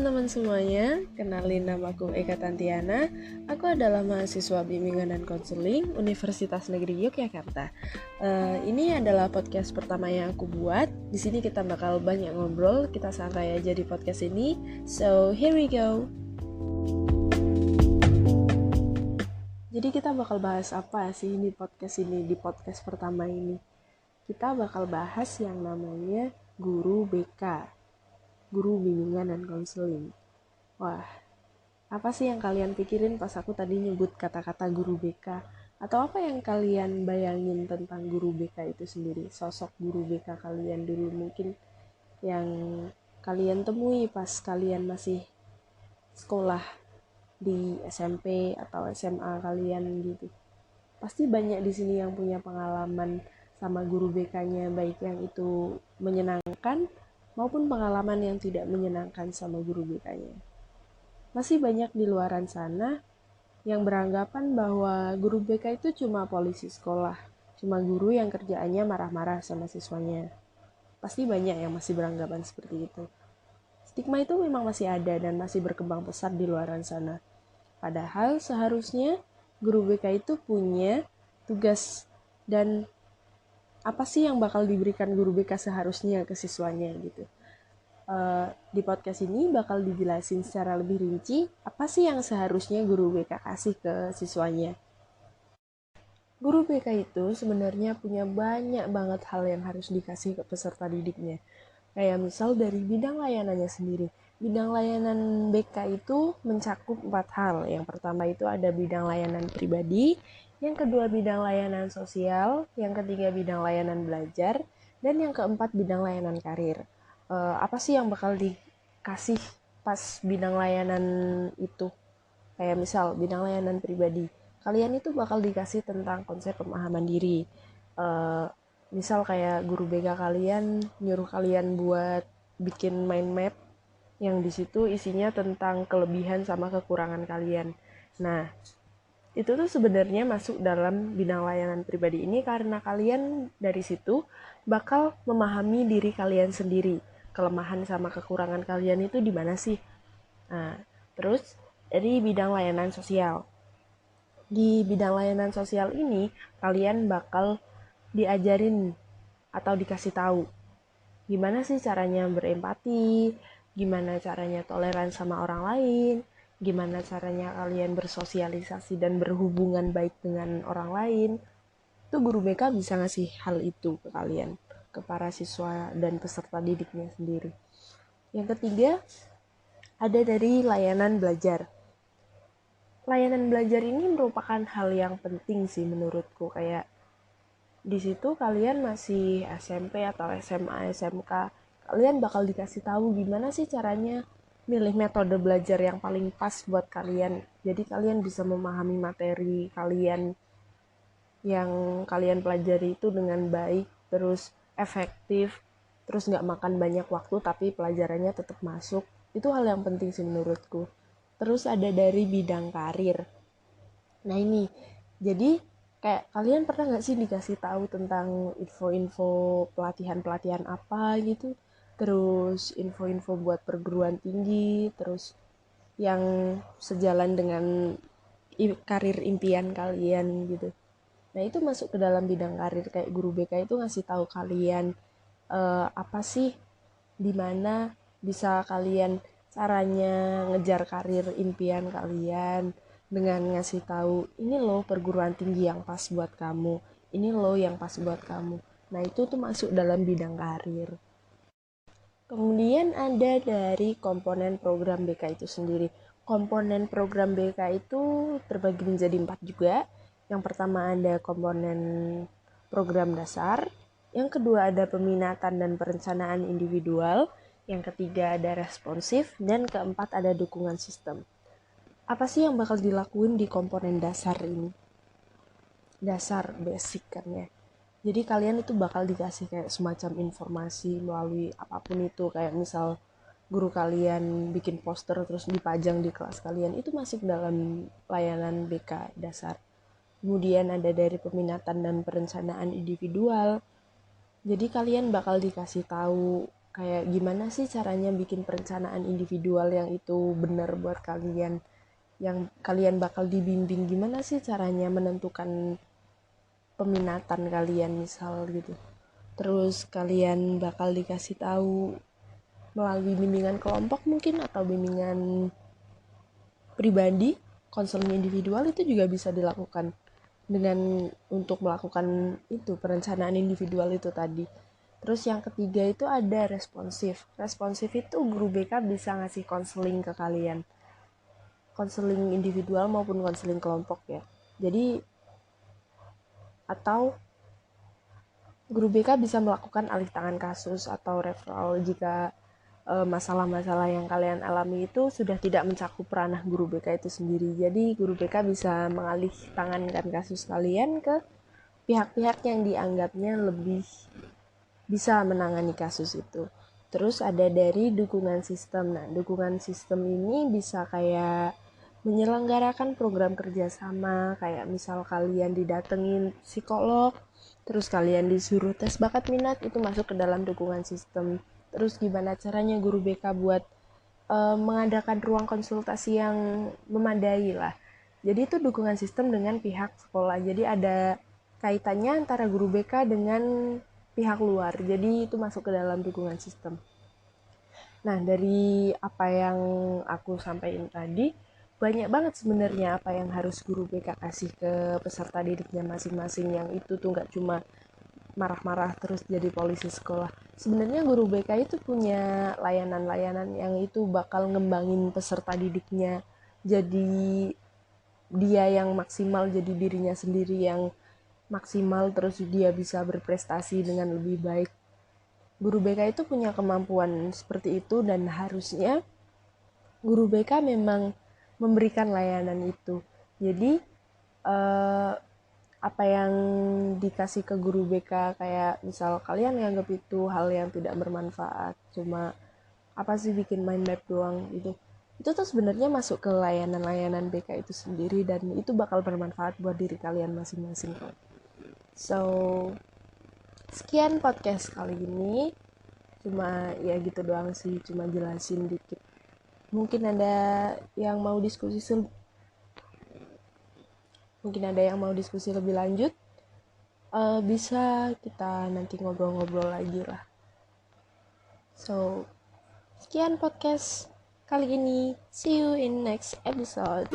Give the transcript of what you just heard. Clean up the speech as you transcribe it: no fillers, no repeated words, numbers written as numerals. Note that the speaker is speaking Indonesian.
teman-teman semuanya, kenalin namaku Eka Tantiana. Aku adalah mahasiswa bimbingan dan konseling Universitas Negeri Yogyakarta. Ini adalah podcast pertama yang aku buat. Di sini kita bakal banyak ngobrol, kita santai aja di podcast ini. So, here we go. Jadi kita bakal bahas apa sih di podcast pertama ini? Kita bakal bahas yang namanya guru BK. Guru bimbingan dan konseling. Wah, apa sih yang kalian pikirin pas aku tadi nyebut kata-kata guru BK? Atau apa yang kalian bayangin tentang guru BK itu sendiri? Sosok guru BK kalian dulu mungkin yang kalian temui pas kalian masih sekolah di SMP atau SMA kalian gitu. Pasti banyak di sini yang punya pengalaman sama guru BK-nya, baik yang itu menyenangkan maupun pengalaman yang tidak menyenangkan sama guru BK-nya. Masih banyak di luaran sana yang beranggapan bahwa guru BK itu cuma polisi sekolah, cuma guru yang kerjaannya marah-marah sama siswanya. Pasti banyak yang masih beranggapan seperti itu. Stigma itu memang masih ada dan masih berkembang pesat di luaran sana. Padahal seharusnya guru BK itu punya tugas dan apa sih yang bakal diberikan guru BK seharusnya ke siswanya gitu. Di podcast ini bakal dijelasin secara lebih rinci apa sih yang seharusnya guru BK kasih ke siswanya. Guru BK itu sebenarnya punya banyak banget hal yang harus dikasih ke peserta didiknya. Kayak misal dari bidang layanannya sendiri. Bidang layanan BK itu mencakup 4 hal. Yang pertama itu ada bidang layanan pribadi, yang kedua bidang layanan sosial, yang ketiga bidang layanan belajar, dan yang keempat bidang layanan karir. Apa sih yang bakal dikasih pas bidang layanan itu? Kayak misal bidang layanan pribadi, kalian itu bakal dikasih tentang konsep pemahaman diri. Misal kayak guru BK kalian nyuruh kalian buat bikin mind map yang di situ isinya tentang kelebihan sama kekurangan kalian. Nah, itu tuh sebenarnya masuk dalam bidang layanan pribadi ini karena kalian dari situ bakal memahami diri kalian sendiri. Kelemahan sama kekurangan kalian itu di mana sih? Nah, terus dari bidang layanan sosial. Di bidang layanan sosial ini kalian bakal diajarin atau dikasih tahu gimana sih caranya berempati, gimana caranya toleran sama orang lain, gimana caranya kalian bersosialisasi dan berhubungan baik dengan orang lain. Itu guru BK bisa ngasih hal itu ke kalian, ke para siswa dan peserta didiknya sendiri. Yang ketiga, ada dari layanan belajar. Layanan belajar ini merupakan hal yang penting sih menurutku. Kayak di situ kalian masih SMP atau SMA, SMK, kalian bakal dikasih tahu gimana sih caranya milih metode belajar yang paling pas buat kalian. Jadi kalian bisa memahami materi kalian yang kalian pelajari itu dengan baik, terus efektif, terus nggak makan banyak waktu tapi pelajarannya tetap masuk. Itu hal yang penting sih menurutku. Terus ada dari bidang karir. Nah ini, jadi kayak kalian pernah nggak sih dikasih tahu tentang info-info pelatihan-pelatihan apa gitu, terus info-info buat perguruan tinggi, terus yang sejalan dengan karir impian kalian gitu. Nah itu masuk ke dalam bidang karir. Kayak guru BK itu ngasih tahu kalian apa sih, dimana bisa kalian caranya ngejar karir impian kalian dengan ngasih tahu ini loh perguruan tinggi yang pas buat kamu, ini loh yang pas buat kamu. Nah itu tuh masuk dalam bidang karir. Kemudian ada dari komponen program BK itu sendiri. Komponen program BK itu terbagi menjadi 4 juga. Yang pertama ada komponen program dasar, yang kedua ada peminatan dan perencanaan individual, yang ketiga ada responsif, dan keempat ada dukungan sistem. Apa sih yang bakal dilakuin di komponen dasar ini? Dasar, basic kan ya. Jadi kalian itu bakal dikasih kayak semacam informasi melalui apapun itu. Kayak misal guru kalian bikin poster terus dipajang di kelas kalian, itu masuk dalam layanan BK dasar. Kemudian ada dari peminatan dan perencanaan individual. Jadi kalian bakal dikasih tahu kayak gimana sih caranya bikin perencanaan individual yang itu benar buat kalian, yang kalian bakal dibimbing gimana sih caranya menentukan peminatan kalian misal gitu. Terus kalian bakal dikasih tahu melalui bimbingan kelompok mungkin atau bimbingan pribadi, konseling individual itu juga bisa dilakukan dengan untuk melakukan itu perencanaan individual itu tadi. Terus yang ketiga itu ada responsif. Responsif itu guru BK bisa ngasih konseling ke kalian. Konseling individual maupun konseling kelompok ya. Jadi atau guru BK bisa melakukan alih tangan kasus atau referral jika masalah-masalah yang kalian alami itu sudah tidak mencakup ranah guru BK itu sendiri. Jadi guru BK bisa mengalih tangankan kasus kalian ke pihak-pihak yang dianggapnya lebih bisa menangani kasus itu. Terus ada dari dukungan sistem. Nah, dukungan sistem ini bisa kayak menyelenggarakan program kerjasama, kayak misal kalian didatengin psikolog, terus kalian disuruh tes bakat minat, itu masuk ke dalam dukungan sistem. Terus gimana caranya guru BK buat mengadakan ruang konsultasi yang memadai lah. Jadi itu dukungan sistem dengan pihak sekolah. Jadi ada kaitannya antara guru BK dengan pihak luar. Jadi itu masuk ke dalam dukungan sistem. Nah, dari apa yang aku sampaikan tadi, banyak banget sebenarnya apa yang harus guru BK kasih ke peserta didiknya masing-masing, yang itu tuh nggak cuma marah-marah terus jadi polisi sekolah. Sebenarnya guru BK itu punya layanan-layanan yang itu bakal ngembangin peserta didiknya jadi dia yang maksimal, jadi dirinya sendiri yang maksimal, terus dia bisa berprestasi dengan lebih baik. Guru BK itu punya kemampuan seperti itu dan harusnya guru BK memang memberikan layanan itu. Jadi apa yang dikasih ke guru BK, kayak misal kalian nganggap itu hal yang tidak bermanfaat, cuma apa sih bikin mind map doang, itu tuh sebenarnya masuk ke layanan-layanan BK itu sendiri dan itu bakal bermanfaat buat diri kalian masing-masing. So sekian podcast kali ini, cuma ya gitu doang sih, cuma jelasin dikit. Mungkin ada yang mau diskusi lebih lanjut, bisa kita nanti ngobrol-ngobrol lagi lah. So sekian podcast kali ini, see you in next episode.